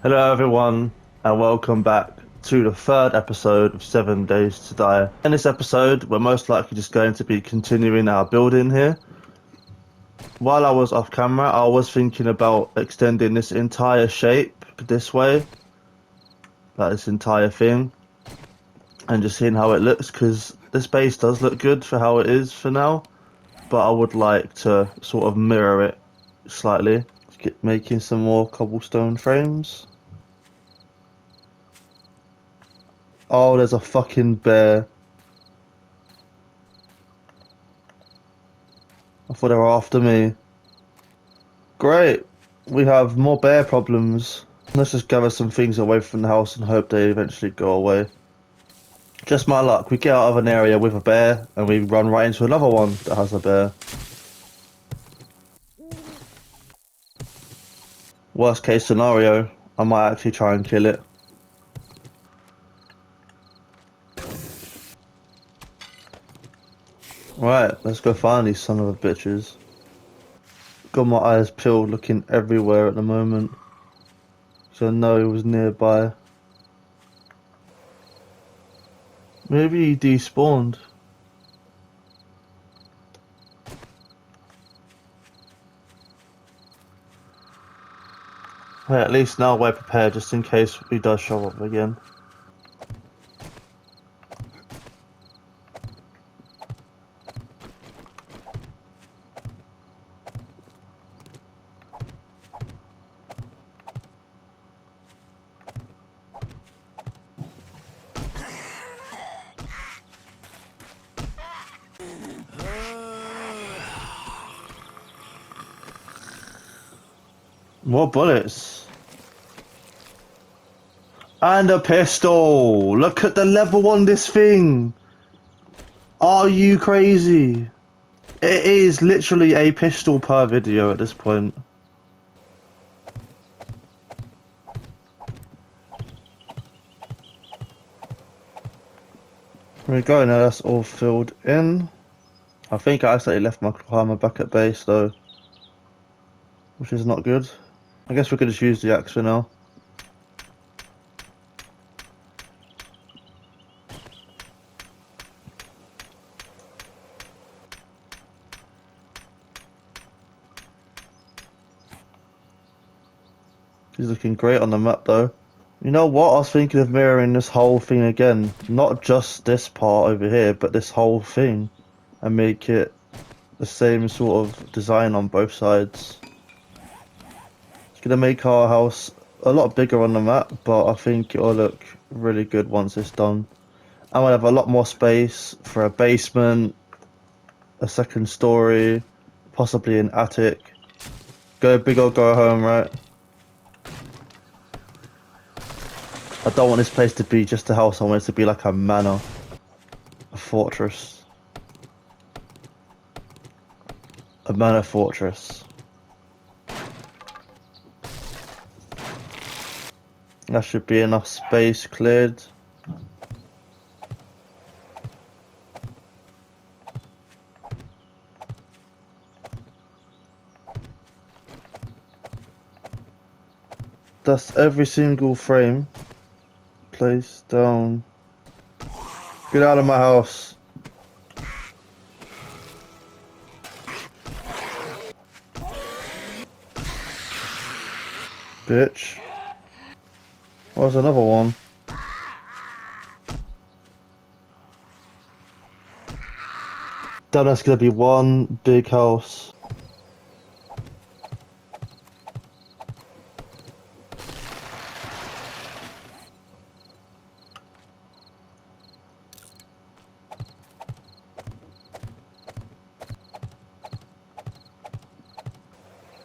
Hello, everyone, and welcome back to the third episode of 7 Days to Die. In this episode, we're most likely just going to be continuing our building here. While I was off camera, I was thinking about extending this entire shape this way, like this entire thing, and just seeing how it looks, because this base does look good for how it is for now, but I would like to sort of mirror it slightly. Get making some more cobblestone frames. Oh, there's a fucking bear. I thought they were after me. Great. We have more bear problems. Let's just gather some things away from the house and hope they eventually go away. Just my luck. We get out of an area with a bear and we run right into another one that has a bear. Worst case scenario, I might actually try and kill it. Right, let's go find these son of a bitches. Got my eyes peeled looking everywhere at the moment. So I know he was nearby. Maybe he despawned. Hey, at least now we're prepared just in case he does show up again. More bullets. And a pistol! Look at the level on this thing! Are you crazy? It is literally a pistol per video at this point. There we go, now that's all filled in. I think I accidentally left my climber back at base though, which is not good. I guess we could just use the axe for now. He's looking great on the map though. You know what? I was thinking of mirroring this whole thing again. Not just this part over here, but this whole thing. And make it the same sort of design on both sides. It's gonna make our house a lot bigger on the map, but I think it'll look really good once it's done. And we'll have a lot more space for a basement, a second story, possibly an attic. Go big or go home, right? I don't want this place to be just a house, I want it to be like a manor. A fortress. A manor fortress. That should be enough space cleared. That's every single frame placed down. Get out of my house. Bitch. Where's another one? Damn, that's gonna be one big house.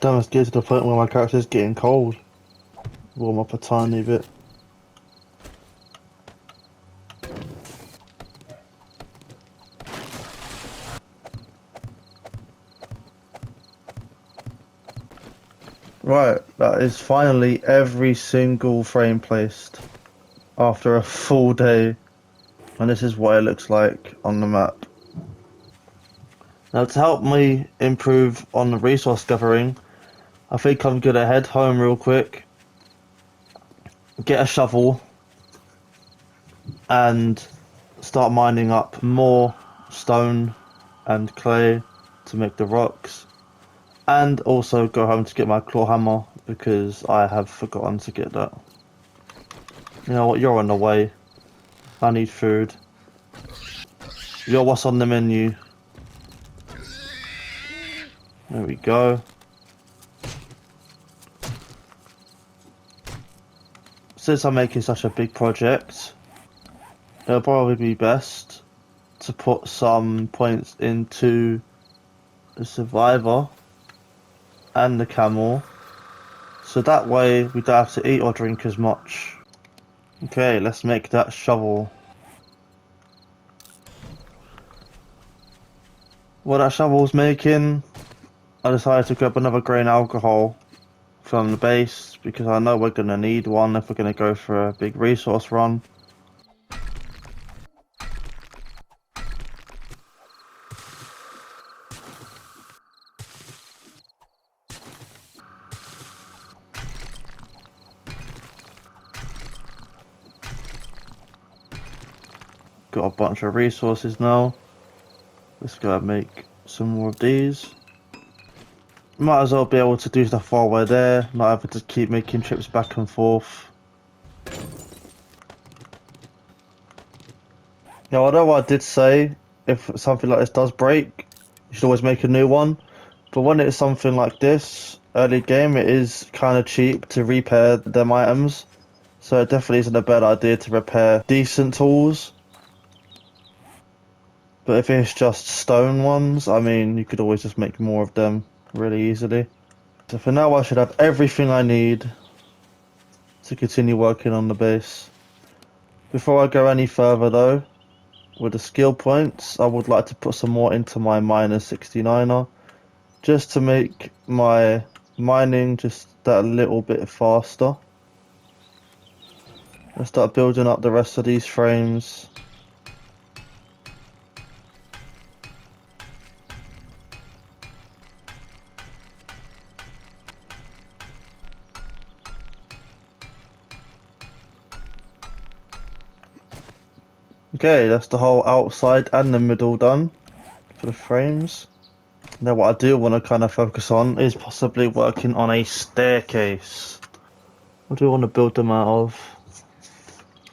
Damn, it's getting to the point where my character's getting cold. Warm up a tiny bit. Right, that is finally every single frame placed after a full day, and this is what it looks like on the map. Now to help me improve on the resource gathering, I think I'm gonna head home real quick get a shovel and start mining up more stone and clay to make the rocks, and also go home to get my claw hammer because I have forgotten to get that. You know what, you're on the way. I need food. You're what's on the menu. There we go. Since I'm making such a big project, it'll probably be best to put some points into the survivor and the camel, so that way we don't have to eat or drink as much. Okay, let's make that shovel. What that shovel's making, I decided to grab another grain alcohol from the base because I know we're gonna need one if we're gonna go for a big resource run. Got a bunch of resources now. Let's go and make some more of these. Might as well be able to do stuff while we're there, not having to keep making trips back and forth. Now, although I did say if something like this does break, you should always make a new one. But when it's something like this, early game, it is kind of cheap to repair them items. So it definitely isn't a bad idea to repair decent tools. But if it's just stone ones, I mean, you could always just make more of them really easily. So for now, I should have everything I need to continue working on the base. Before I go any further though, with the skill points, I would like to put some more into my miner 69er, just to make my mining just that little bit faster. Let's start building up the rest of these frames. Okay, that's the whole outside and the middle done for the frames. Now what I do want to kind of focus on is possibly working on a staircase. What do I want to build them out of?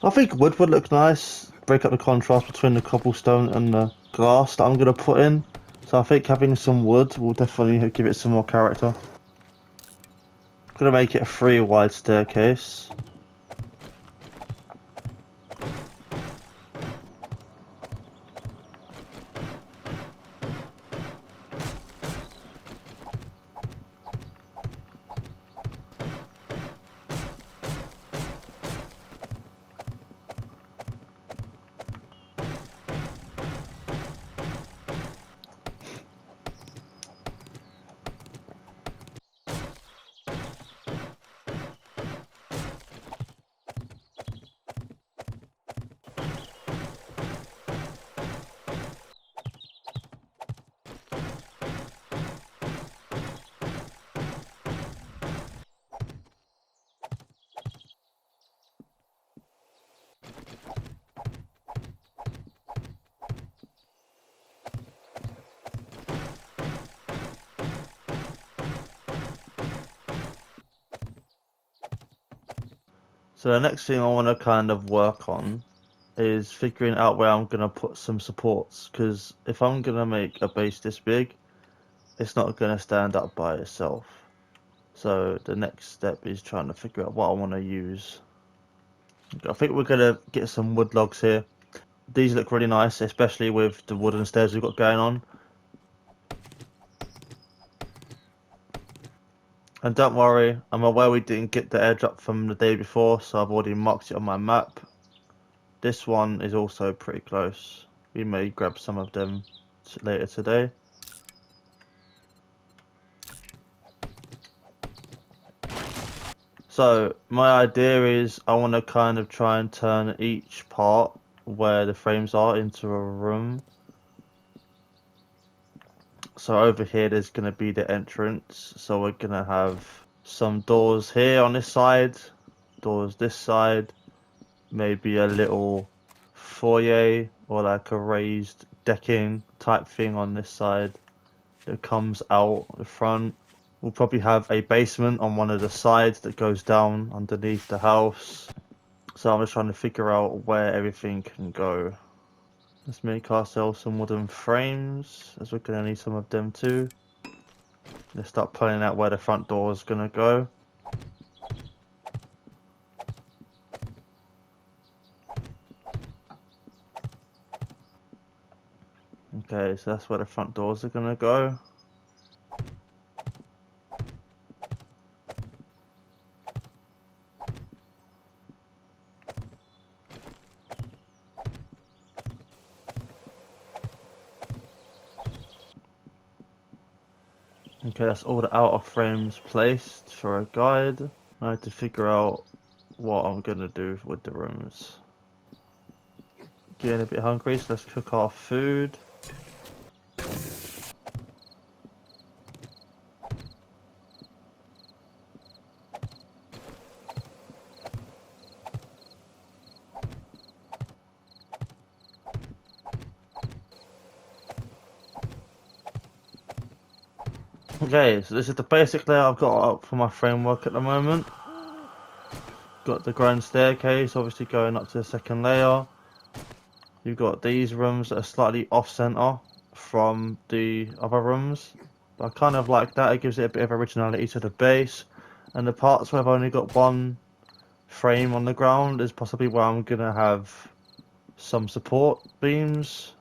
I think wood would look nice. Break up the contrast between the cobblestone and the glass that I'm going to put in. So I think having some wood will definitely give it some more character. I'm going to make it a 3 wide staircase. So the next thing I want to kind of work on is figuring out where I'm going to put some supports, because if I'm going to make a base this big, it's not going to stand up by itself. So the next step is trying to figure out what I want to use. I think we're going to get some wood logs here. These look really nice, especially with the wooden stairs we've got going on. And don't worry, I'm aware we didn't get the airdrop from the day before, so I've already marked it on my map. This one is also pretty close. We may grab some of them later today. So my idea is I want to kind of try and turn each part where the frames are into a room. So over here there's going to be the entrance, so we're going to have some doors here on this side doors this side, maybe a little foyer or like a raised decking type thing on this side that comes out the front. We'll probably have a basement on one of the sides that goes down underneath the house. So I'm just trying to figure out where everything can go. Let's make ourselves some wooden frames, as we're going to need some of them too. Let's start planning out where the front door is going to go. Okay, so that's where the front doors are going to go. Okay, that's all the outer frames placed for a guide. I have to figure out what I'm going to do with the rooms. Getting a bit hungry, so let's cook our food. Okay, so this is the basic layout I've got up for my framework at the moment. Got the grand staircase, obviously going up to the second layer. You've got these rooms that are slightly off-center from the other rooms. I kind of like that, it gives it a bit of originality to the base. And the parts where I've only got one frame on the ground is possibly where I'm going to have some support beams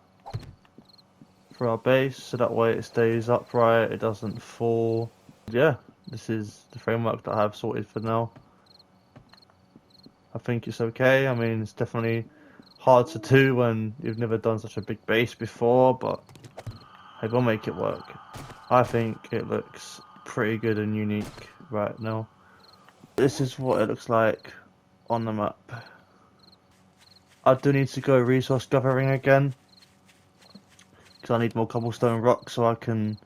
for our base, so that way it stays upright, it doesn't fall. Yeah, this is the framework that I have sorted for now. I think it's okay. I mean, it's definitely hard to do when you've never done such a big base before, but hey, we'll make it work. I think it looks pretty good and unique right now. This is what it looks like on the map. I do need to go resource gathering again, because I need more cobblestone rock so I can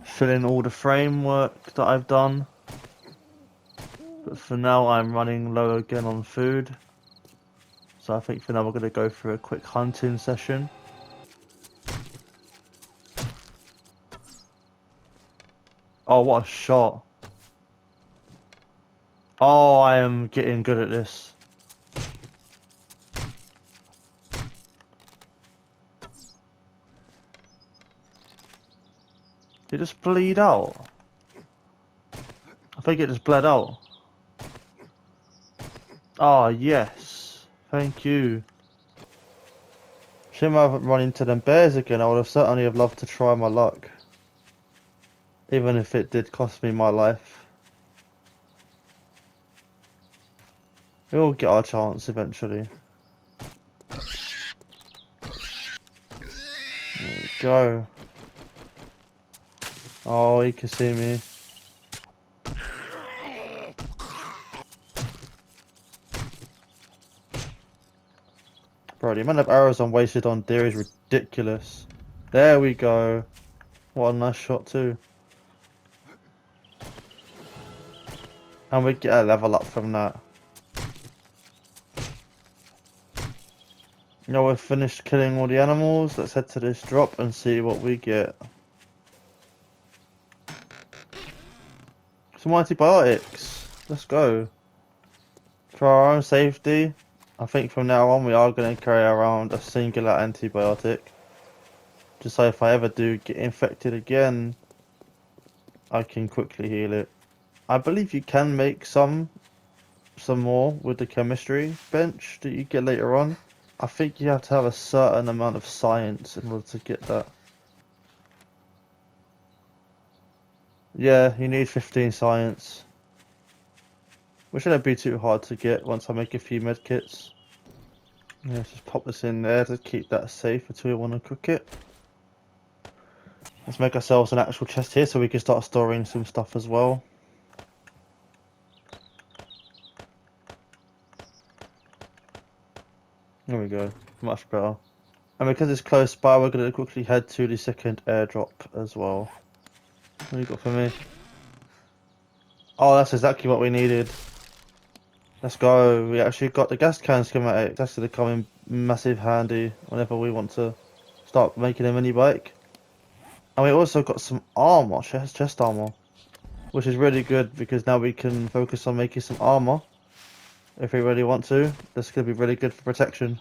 fill in all the framework that I've done. But for now I'm running low again on food. So I think for now we're going to go for a quick hunting session. Oh, what a shot. Oh, I am getting good at this. Did it just bleed out? I think it just bled out. Oh, yes. Thank you. Shame I haven't run into them bears again. I would have certainly have loved to try my luck. Even if it did cost me my life. We'll get our chance eventually. There we go. Oh, he can see me. Bro, the amount of arrows I'm wasted on deer is ridiculous. There we go. What a nice shot too. And we get a level up from that. Now we've finished killing all the animals. Let's head to this drop and see what we get. Some antibiotics. Let's go. For our own safety, I think from now on we are going to carry around a singular antibiotic. Just so if I ever do get infected again, I can quickly heal it. I believe you can make some more with the chemistry bench that you get later on. I think you have to have a certain amount of science in order to get that. Yeah, you need 15 science. Which shouldn't be too hard to get once I make a few medkits. Yeah, let's just pop this in there to keep that safe until we want to cook it. Let's make ourselves an actual chest here so we can start storing some stuff as well. There we go, much better. And because it's close by, we're going to quickly head to the second airdrop as well. What do you got for me? Oh, that's exactly what we needed. Let's go. We actually got the gas can schematic. That's going to come in massive handy whenever we want to start making a mini bike. And we also got some armor, chest armor, which is really good because now we can focus on making some armor if we really want to. That's going to be really good for protection.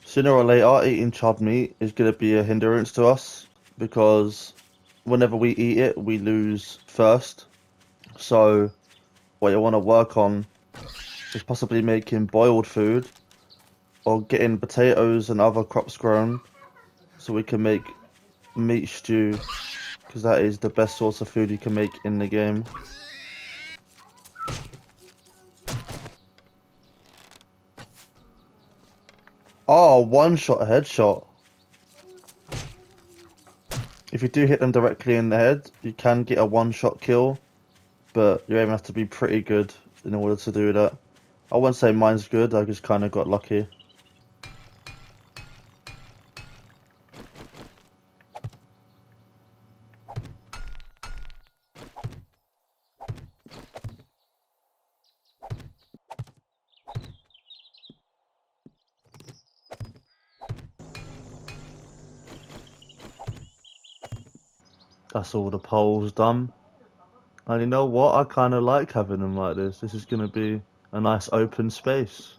Sooner or later, eating charred meat is going to be a hindrance to us because whenever we eat it, we lose thirst. So, what you want to work on is possibly making boiled food or getting potatoes and other crops grown so we can make meat stew because that is the best source of food you can make in the game. Oh, one shot headshot. If you do hit them directly in the head, you can get a one-shot kill, but your aim has to be pretty good in order to do that. I wouldn't say mine's good, I just kind of got lucky. That's all the poles done. And you know what? I kind of like having them like this. This is going to be a nice open space.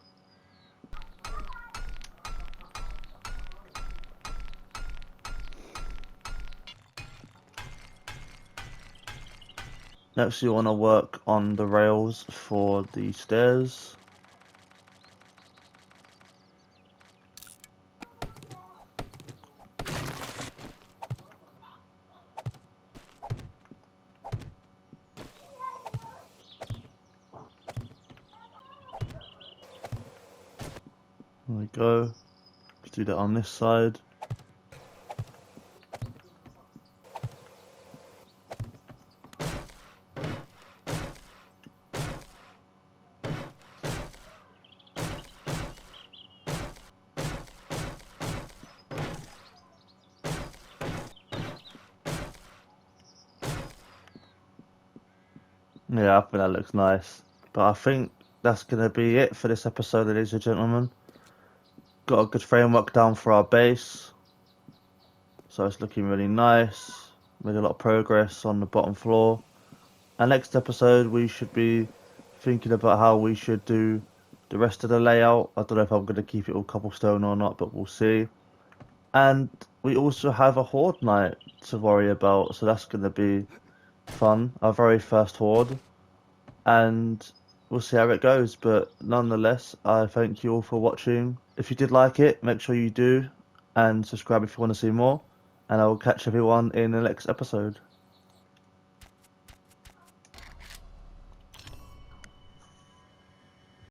Next, you want to work on the rails for the stairs. There we go. Let's do that on this side. Yeah, I think that looks nice. But I think that's going to be it for this episode, ladies and gentlemen. Got a good framework down for our base. So it's looking really nice. Made a lot of progress on the bottom floor. And next episode, we should be thinking about how we should do the rest of the layout. I don't know if I'm going to keep it all cobblestone or not, but we'll see. And we also have a horde night to worry about, so that's going to be fun. Our very first horde. And we'll see how it goes. But nonetheless, I thank you all for watching. If you did like it, make sure you do. And subscribe if you want to see more. And I will catch everyone in the next episode.